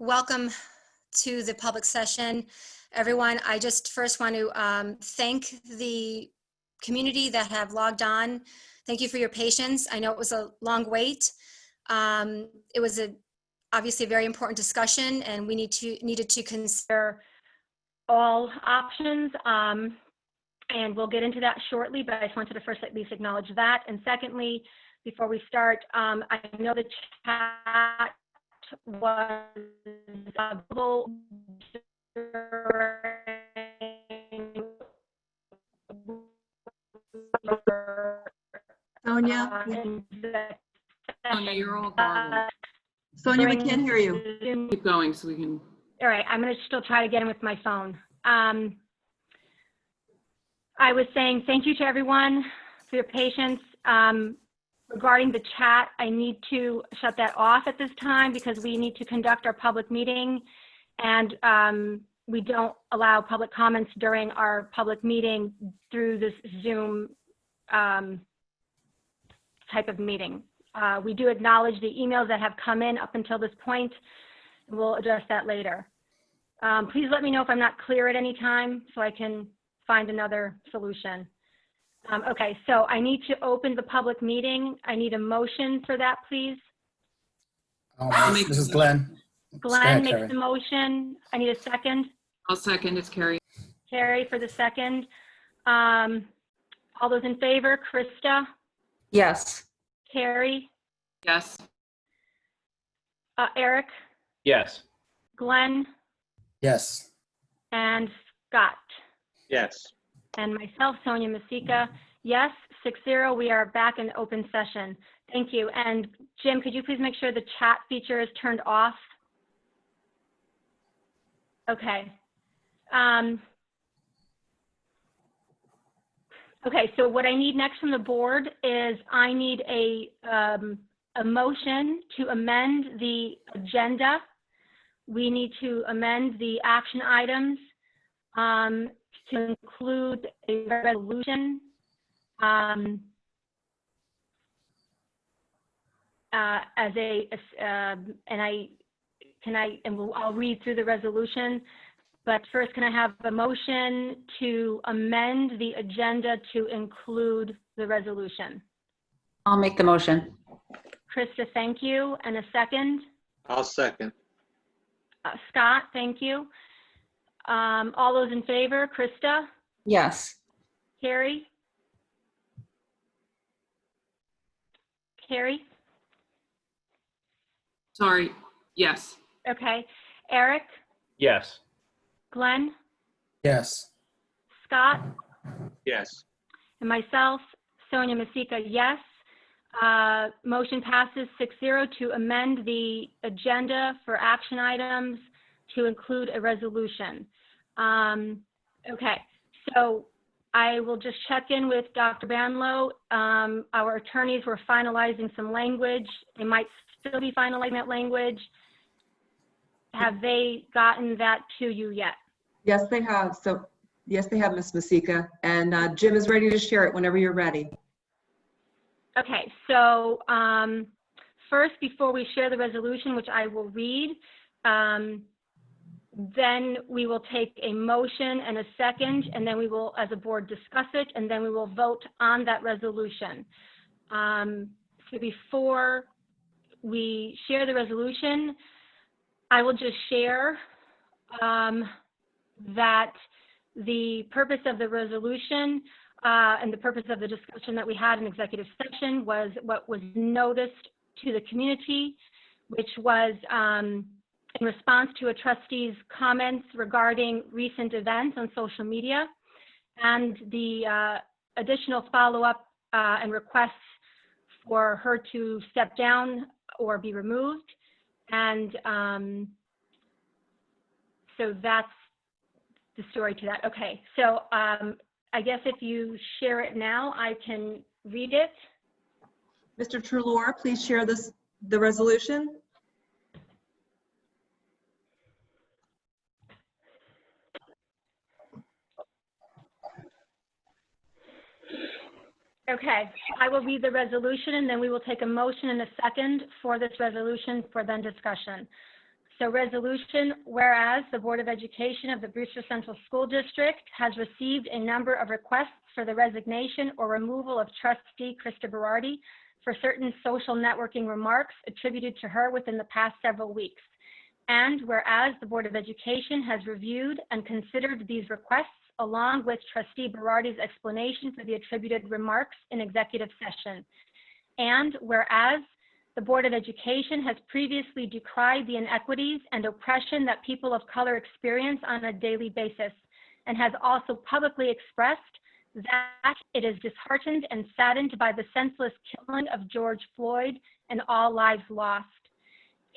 welcome to the public session, everyone. I just first want to thank the community that have logged on. Thank you for your patience. I know it was a long wait. It was obviously a very important discussion, and we needed to consider all options. And we'll get into that shortly, but I just wanted to first at least acknowledge that. And secondly, before we start, I know the chat was available Sonia, Sonia, you're all garbled. Sonia, we can't hear you. Keep going so we can. All right, I'm going to still try to get in with my phone. I was saying thank you to everyone for your patience. Regarding the chat, I need to shut that off at this time because we need to conduct our public meeting, and we don't allow public comments during our public meeting through this Zoom type of meeting. We do acknowledge the emails that have come in up until this point, and we'll address that later. Please let me know if I'm not clear at any time so I can find another solution. Okay, so I need to open the public meeting. I need a motion for that, please. This is Glenn. Glenn makes the motion. I need a second. I'll second. It's Carrie. Carrie for the second. All those in favor? Krista? Yes. Carrie? Yes. Eric? Yes. Glenn? Yes. And Scott? Yes. And myself, Sonia Masika, yes, 6-0. We are back in open session. Thank you. And Jim, could you please make sure the chat feature is turned off? Okay. Okay, so what I need next from the board is I need a motion to amend the agenda. We need to amend the action items to include a resolution and I'll read through the resolution, but first can I have a motion to amend the agenda to include the resolution? I'll make the motion. Krista, thank you. And a second? I'll second. Scott, thank you. All those in favor? Krista? Yes. Carrie? Carrie? Sorry. Yes. Okay. Eric? Yes. Glenn? Yes. Scott? Yes. And myself, Sonia Masika, yes. Motion passes 6-0 to amend the agenda for action items to include a resolution. Okay, so I will just check in with Dr. Banlow. Our attorneys were finalizing some language. They might still be finalizing that language. Have they gotten that to you yet? Yes, they have. So, yes, they have, Ms. Masika. And Jim is ready to share it whenever you're ready. Okay, so first, before we share the resolution, which I will read, then we will take a motion and a second, and then we will, as a board, discuss it, and then we will vote on that resolution. So before we share the resolution, I will just share that the purpose of the resolution and the purpose of the discussion that we had in executive session was what was noticed to the community, which was in response to a trustee's comments regarding recent events on social media and the additional follow-up and requests for her to step down or be removed. And so that's the story to that. Okay, so I guess if you share it now, I can read it. Mr. Trelaw, please share the resolution. Okay, I will read the resolution and then we will take a motion and a second for this resolution for then discussion. So resolution, whereas the Board of Education of the Brewster Central School District has received a number of requests for the resignation or removal of trustee Krista Berardi for certain social networking remarks attributed to her within the past several weeks. And whereas the Board of Education has reviewed and considered these requests along with trustee Berardi's explanation for the attributed remarks in executive session. And whereas the Board of Education has previously decried the inequities and oppression that people of color experience on a daily basis, and has also publicly expressed that it is disheartened and saddened by the senseless killing of George Floyd and all lives lost.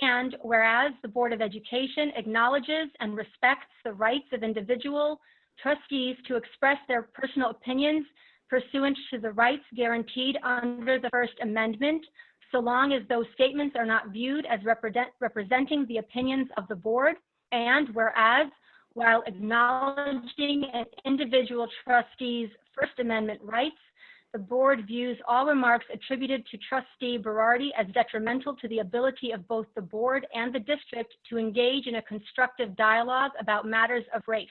And whereas the Board of Education acknowledges and respects the rights of individual trustees to express their personal opinions pursuant to the rights guaranteed under the First Amendment, so long as those statements are not viewed as representing the opinions of the board. And whereas, while acknowledging an individual trustee's First Amendment rights, the board views all remarks attributed to trustee Berardi as detrimental to the ability of both the board and the district to engage in a constructive dialogue about matters of race.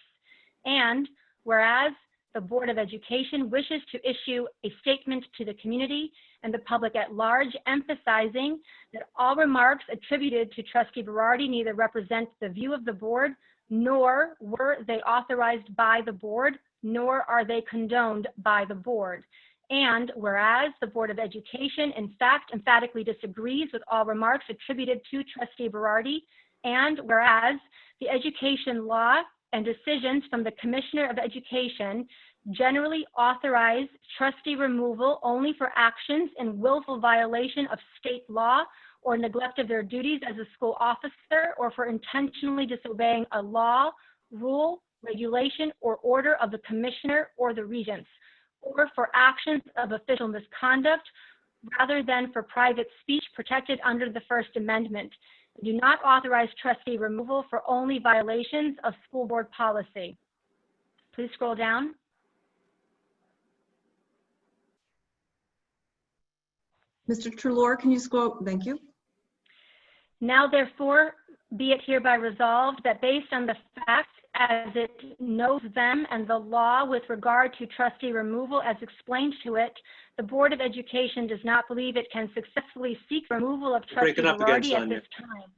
And whereas the Board of Education wishes to issue a statement to the community and the public at large, emphasizing that all remarks attributed to trustee Berardi neither represent the view of the board, nor were they authorized by the board, nor are they condoned by the board. And whereas the Board of Education, in fact, emphatically disagrees with all remarks attributed to trustee Berardi, and whereas the education law and decisions from the Commissioner of Education generally authorize trustee removal only for actions in willful violation of state law or neglect of their duties as a school officer, or for intentionally disobeying a law, rule, regulation, or order of the commissioner or the regents, or for actions of official misconduct rather than for private speech protected under the First Amendment. Do not authorize trustee removal for only violations of school board policy. Please scroll down. Mr. Trelaw, can you scroll? Thank you. Now therefore be it hereby resolved that based on the facts as it knows them and the law with regard to trustee removal as explained to it, the Board of Education does not believe it can successfully seek removal of trustee Break it up again, Berardi at Sonia. this time.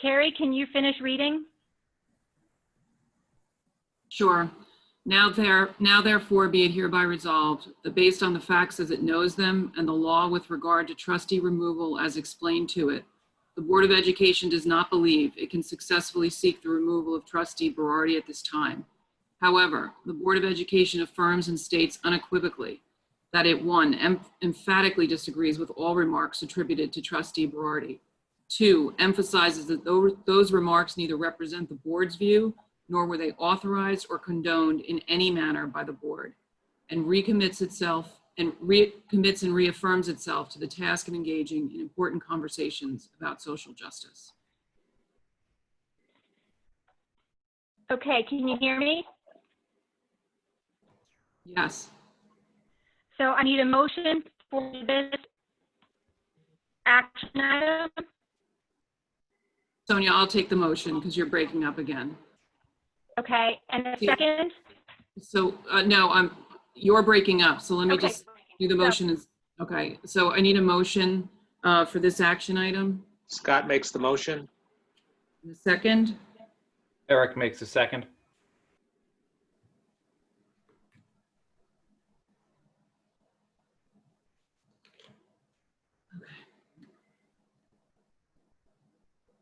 Carrie, can you finish reading? Sure. Now therefore be it hereby resolved that based on the facts as it knows them and the law with regard to trustee removal as explained to it, the Board of Education does not believe it can successfully seek the removal of trustee Berardi at this time. However, the Board of Education affirms and states unequivocally that it, one, emphatically disagrees with all remarks attributed to trustee Berardi. Two, emphasizes that those remarks neither represent the board's view nor were they authorized or condoned in any manner by the board, and recommits and reaffirms itself to the task of engaging in important conversations about social justice. Okay, can you hear me? Yes. So I need a motion for this action item. Sonia, I'll take the motion because you're breaking up again. Okay, and a Yeah. second? So, no, you're breaking up. So let me Okay. just do the motion. Okay, so I need a motion for this action item. Scott makes the motion. The second, Eric makes a second.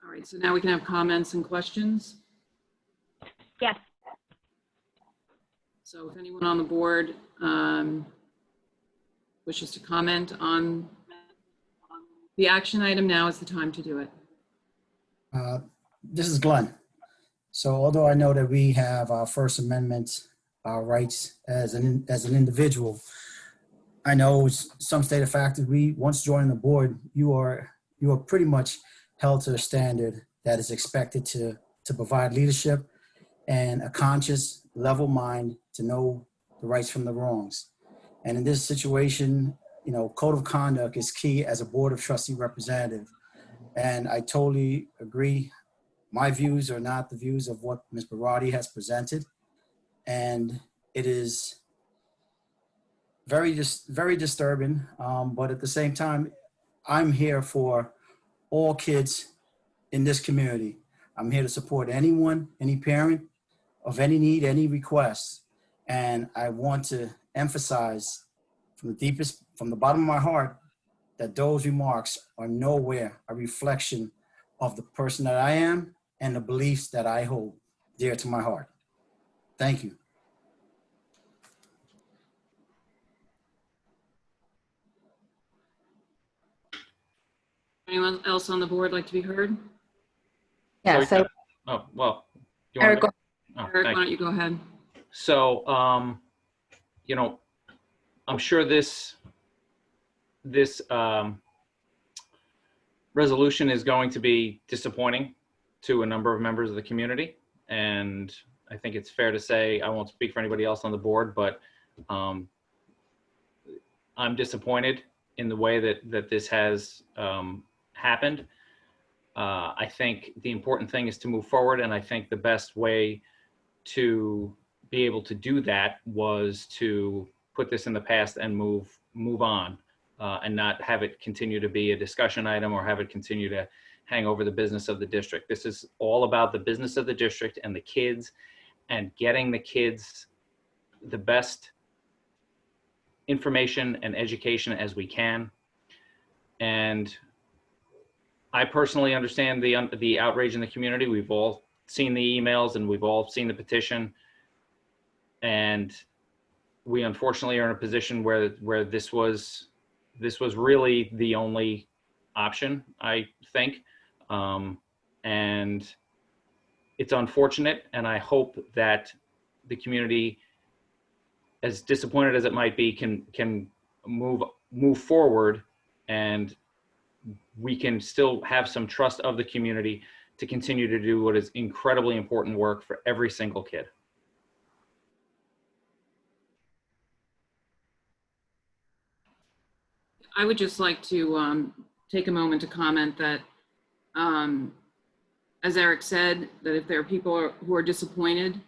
all right, so now we can have comments and questions. Yes. So if anyone on the board wishes to comment on the action item, now is the time to do it. This is Glenn. So although I know that we have our First Amendment rights as an individual, I know some state of fact that we once joining the board, you are pretty much held to the standard that is expected to provide leadership and a conscious, level mind to know the rights from the wrongs. And in this situation, code of conduct is key as a Board of Trustee representative. And I totally agree. My views are not the views of what Ms. Berardi has presented. And it is very disturbing. But at the same time, I'm here for all kids in this community. I'm here to support anyone, any parent of any need, any request. And I want to emphasize from the bottom of my heart, that those remarks are nowhere a reflection of the person that I am and the beliefs that I hold dear to my heart. Thank you. Anyone else on the board like to be heard? Yeah, so Oh, well. You Eric, want to? Oh, Eric, thank why you. don't you go ahead? So, you know, I'm sure this resolution is going to be disappointing to a number of members of the community. And I think it's fair to say, I won't speak for anybody else on the board, but I'm disappointed in the way that this has happened. I think the important thing is to move forward, and I think the best way to be able to do that was to put this in the past and move on, and not have it continue to be a discussion item or have it continue to hang over the business of the district. This is all about the business of the district and the kids, and getting the kids the best information and education as we can. And I personally understand the outrage in the community. We've all seen the emails and we've all seen the petition. And we unfortunately are in a position where this was really the only option, I think. And it's unfortunate, and I hope that the community, as disappointed as it might be, can move forward, and we can still have some trust of the community to continue to do what is incredibly important work for every single kid. I would just like to take a moment to comment that, as Eric said, that if there are people who are disappointed,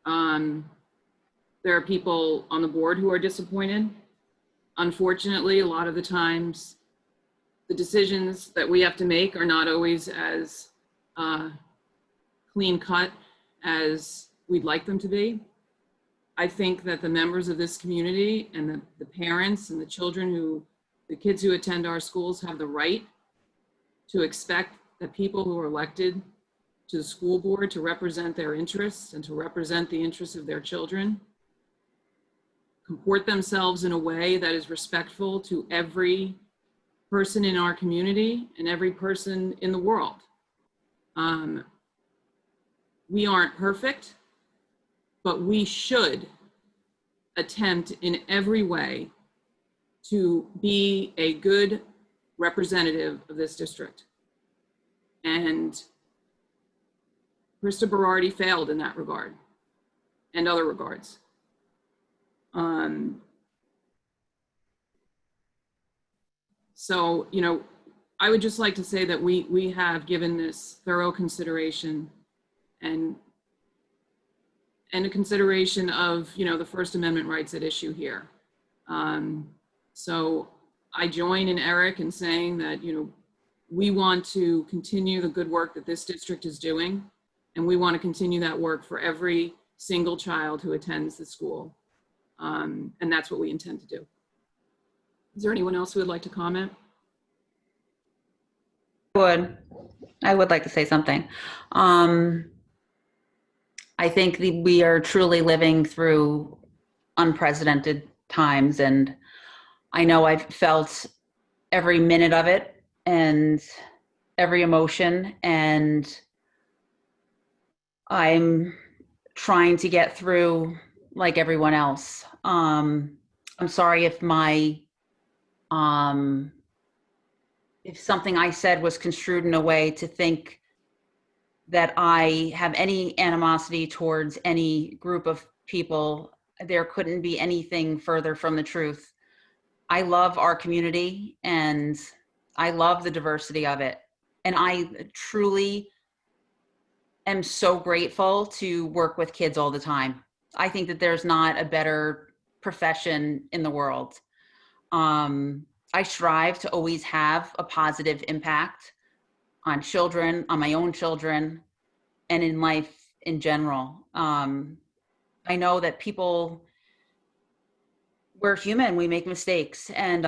there are people on the board who are disappointed. Unfortunately, a lot of the times, the decisions that we have to make are not always as clean cut as we'd like them to be. I think that the members of this community and the parents and the kids who attend our schools have the right to expect that people who are elected to the school board to represent their interests and to represent the interests of their children comport themselves in a way that is respectful to every person in our community and every person in the world. We aren't perfect, but we should attempt in every way to be a good representative of this district. And Krista Berardi failed in that regard and other regards. So, you know, I would just like to say that we have given this thorough consideration and a consideration of, you know, the First Amendment rights at issue here. So I join in Eric in saying that, you know, we want to continue the good work that this district is doing, and we want to continue that work for every single child who attends the school. And that's what we intend to do. Is there anyone else who would like to comment? I would like to say something. I think we are truly living through unprecedented times, and I know I've felt every minute of it and every emotion, and I'm trying to get through like everyone else. I'm sorry if if something I said was construed in a way to think that I have any animosity towards any group of people. There couldn't be anything further from the truth. I love our community and I love the diversity of it. And I truly am so grateful to work with kids all the time. I think that there's not a better profession in the world. I strive to always have a positive impact on children, on my own children, and in life in general. I know that we're human, we make mistakes. And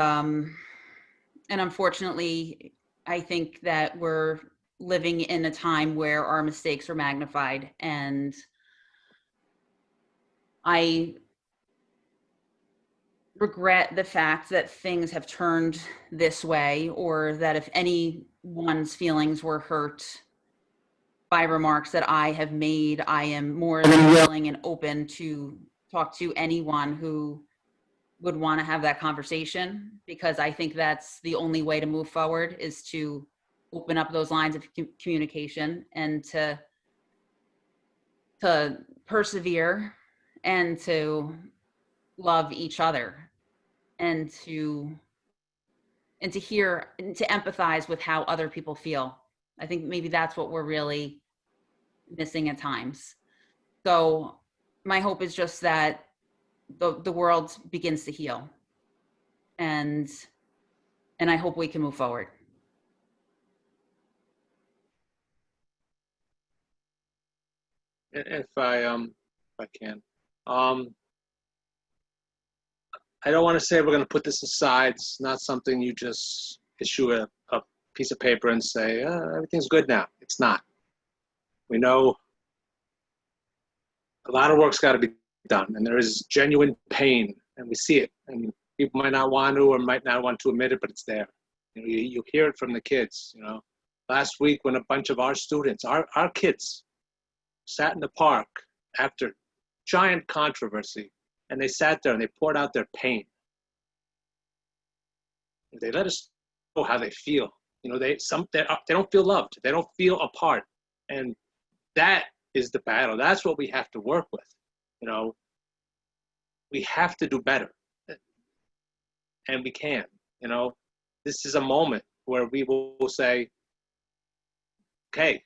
unfortunately, I think that we're living in a time where our mistakes are magnified. And I regret the fact that things have turned this way, or that if anyone's feelings were hurt by remarks that I have made, I am more than willing and open to talk to anyone who would want to have that conversation, because I think that's the only way to move forward, is to open up those lines of communication and to persevere and to love each other and to hear and to empathize with how other people feel. I think maybe that's what we're really missing at times. So my hope is just that the world begins to heal, and I hope we can move forward. If I can, I don't want to say we're going to put this aside. It's not something you just issue a piece of paper and say, everything's good now. It's not. We know a lot of work's got to be done, and there is genuine pain, and we see it. And people might not want to or might not want to admit it, but it's there. You hear it from the kids. Last week when a bunch of our students, our kids, sat in the park after giant controversy, and they sat there and they poured out their pain. They let us know how they feel. They don't feel loved. They don't feel a part, and that is the battle. That's what we have to work with. We have to do better, and we can. This is a moment where we will say, okay,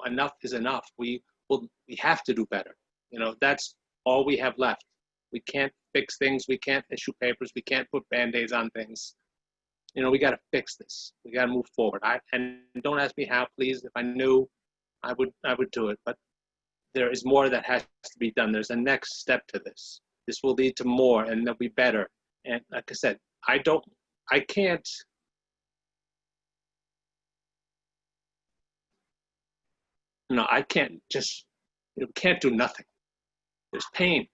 enough is enough. We have to do better. That's all we have left. We can't fix things. We can't issue papers. We can't put Band-Aids on things. We got to fix this. We got to move forward. And don't ask me how, please. If I knew, I would do it. But there is more that has to be done. There's a next step to this. This will lead to more, and they'll be better. And like I said, I can't. I can't just. Can't do nothing. There's pain.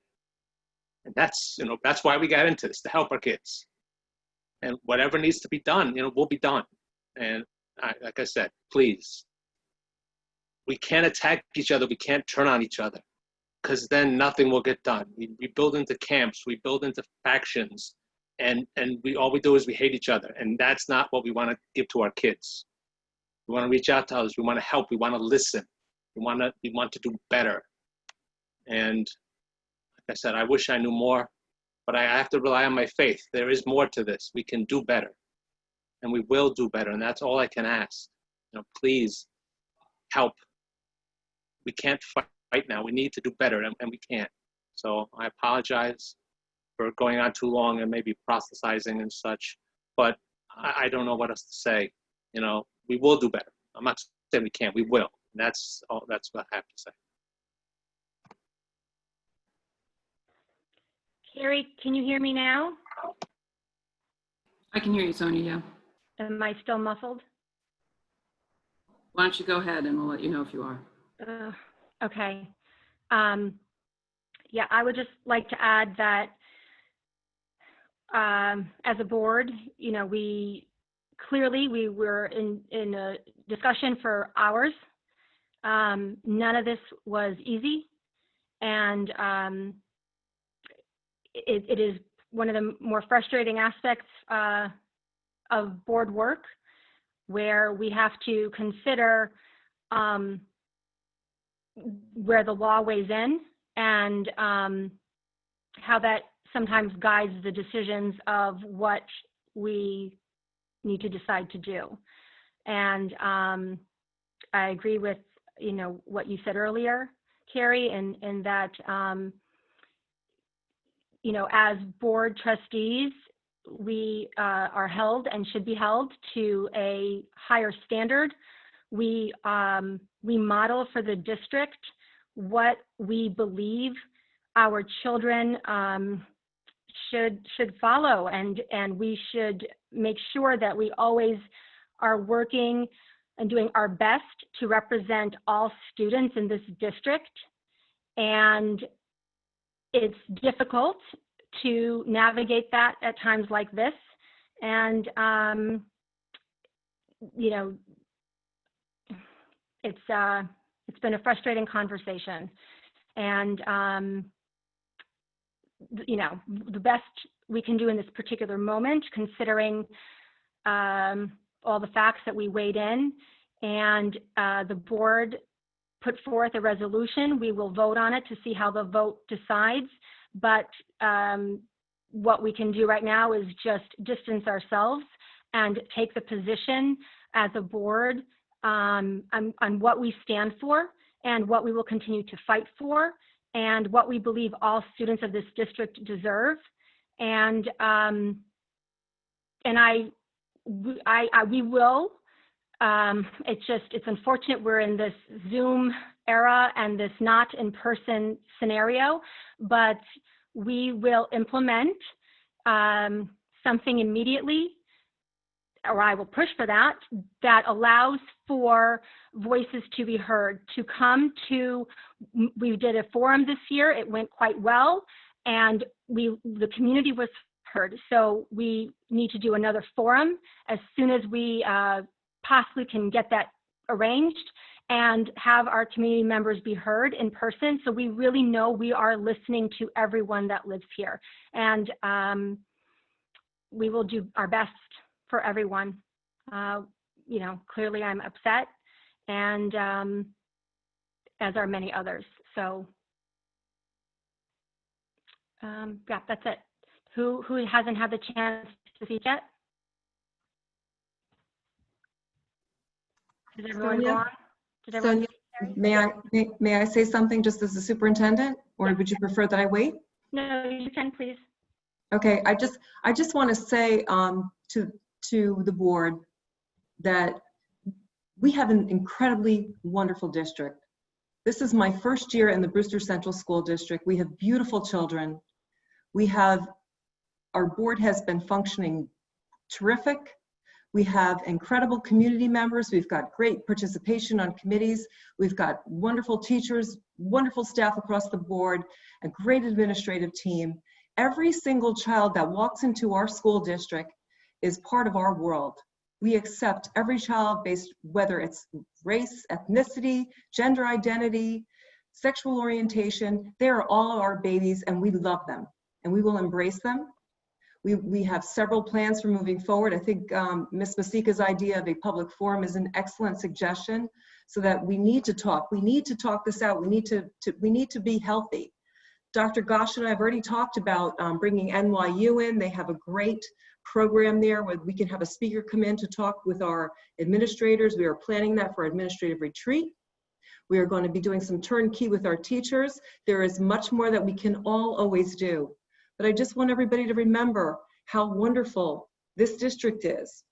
And that's why we got into this, to help our kids. And whatever needs to be done, will be done. And like I said, please, we can't attack each other. We can't turn on each other, because then nothing will get done. We build into camps. We build into factions. And all we do is we hate each other. And that's not what we want to give to our kids. We want to reach out to others. We want to help. We want to listen. We want to do better. And like I said, I wish I knew more, but I have to rely on my faith. There is more to this. We can do better, and we will do better, and that's all I can ask. Please help. We can't fight now. We need to do better, and we can't. So I apologize for going on too long and maybe proselytizing and such, but I don't know what else to say. We will do better. I'm not saying we can't. We will. And that's all. That's what I have to say. Carrie, can you hear me now? I can hear you, Sonia, yeah. Am I still muffled? Why don't you go ahead and we'll let you know if you are. Okay. Yeah, I would just like to add that as a board, we were in a discussion for hours. None of this was easy, and it is one of the more frustrating aspects of board work, where we have to consider where the law weighs in, and how that sometimes guides the decisions of what we need to decide to do. And I agree with, what you said earlier, Carrie, in that, as board trustees, we are held and should be held to a higher standard. We model for the district what we believe our children should follow, and we should make sure that we always are working and doing our best to represent all students in this district. And it's difficult to navigate that at times like this. And, it's been a frustrating conversation. And, the best we can do in this particular moment, considering all the facts that we weighed in, and the board put forth a resolution. We will vote on it to see how the vote decides. But what we can do right now is just distance ourselves and take the position as a board on what we stand for and what we will continue to fight for and what we believe all students of this district deserve. And we will. It's unfortunate we're in this Zoom era and this not in-person scenario, but we will implement something immediately, or I will push for that allows for voices to be heard, to come to. We did a forum this year. It went quite well, and the community was heard. So we need to do another forum as soon as we possibly can get that arranged and have our community members be heard in person. So we really know we are listening to everyone that lives here. And we will do our best for everyone. Clearly I'm upset, and as are many others. So yeah, that's it. Who hasn't had the chance to speak yet? Did everyone go Sonia? on? Did everyone Sonia, may I say something just as the superintendent, or would you prefer that I wait? No, you can, please. Okay, I just want to say to the board that we have an incredibly wonderful district. This is my first year in the Brewster Central School District. We have beautiful children. Our board has been functioning terrific. We have incredible community members. We've got great participation on committees. We've got wonderful teachers, wonderful staff across the board, a great administrative team. Every single child that walks into our school district is part of our world. We accept every child based, whether it's race, ethnicity, gender identity, sexual orientation. They are all our babies, and we love them, and we will embrace them. We have several plans for moving forward. I think Ms. Masika's idea of a public forum is an excellent suggestion, so that we need to talk. We need to talk this out. We need to be healthy. Dr. Gosh and I have already talked about bringing NYU in. They have a great program there where we can have a speaker come in to talk with our administrators. We are planning that for administrative retreat. We are going to be doing some turnkey with our teachers. There is much more that we can all always do. But I just want everybody to remember how wonderful this district is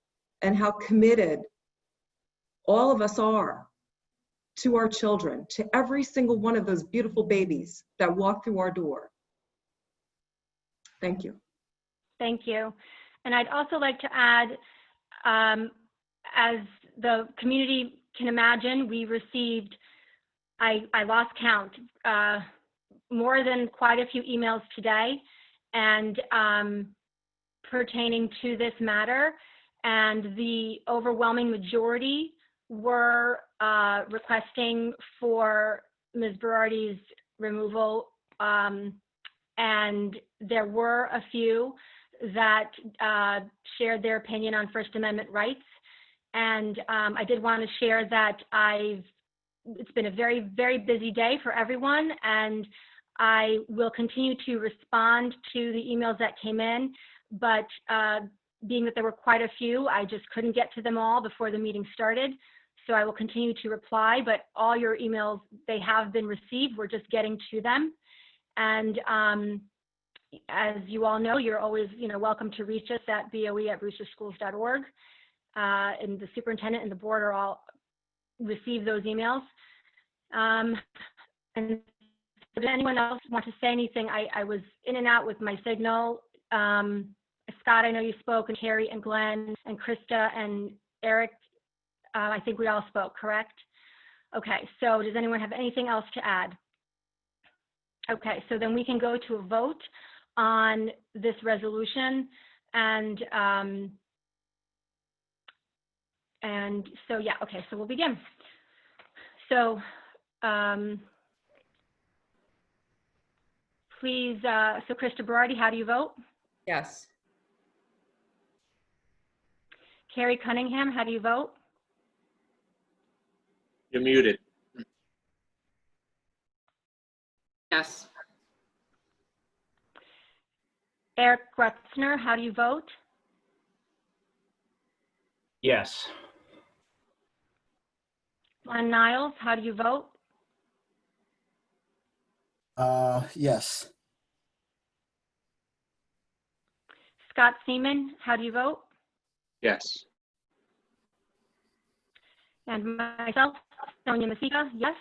and how committed all of us are to our children, to every single one of those beautiful babies that walk through our door. Thank you. Thank you. And I'd also like to add, as the community can imagine, we received, I lost count, more than quite a few emails today, and pertaining to this matter, and the overwhelming majority were requesting for Ms. Berardi's removal, and there were a few that shared their opinion on First Amendment rights. And I did want to share that it's been a very, very busy day for everyone, and I will continue to respond to the emails that came in, but being that there were quite a few, I just couldn't get to them all before the meeting started. So I will continue to reply, but all your emails, they have been received. We're just getting to them. And as you all know, you're always, welcome to reach us at boe@brewsterschools.org. And the superintendent and the board are all receive those emails. And does anyone else want to say anything? I was in and out with my signal. Scott, I know you spoke, and Carrie and Glenn and Krista and Eric. I think we all spoke, correct? Okay, so does anyone have anything else to add? Okay, so then we can go to a vote on this resolution. And so, yeah, okay, so we'll begin. So please, so Krista Berardi, how do you vote? Yes. Carrie Cunningham, how do you vote? You're muted. Yes. Eric Grutzner, how do you vote? Yes. Glenn Niles, how do you vote? Yes. Scott Seaman, how do you vote? Yes. And myself, Sonia Masika, yes.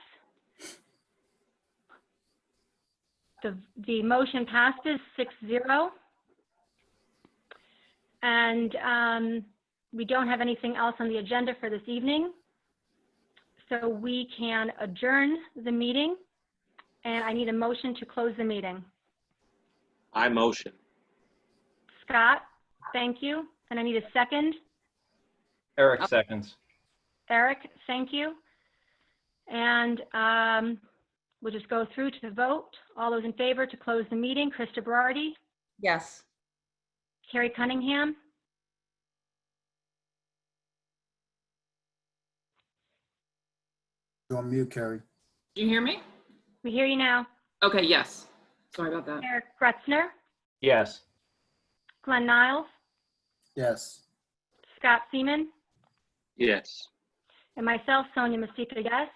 The motion passes 6-0. And we don't have anything else on the agenda for this evening. So we can adjourn the meeting. And I need a motion to close the meeting. I motion. Scott, thank you. And I need a second. Eric seconds. Eric, thank you. And we'll just go through to the vote. All those in favor to close the meeting: Krista Berardi, Yes. Carrie Cunningham, You're on mute, Carrie. Did you hear me? we hear you now. Okay, yes. Sorry about that. Eric Grutzner, Yes. Glenn Niles, Yes. Scott Seaman, Yes. and myself, Sonia Masika, yes.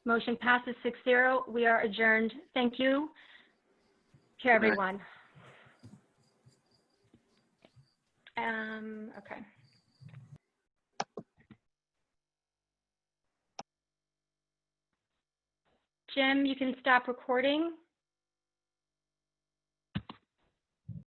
Motion passes 6-0. We are adjourned. Thank you. Care, Good night. everyone. Okay. Jim, you can stop recording.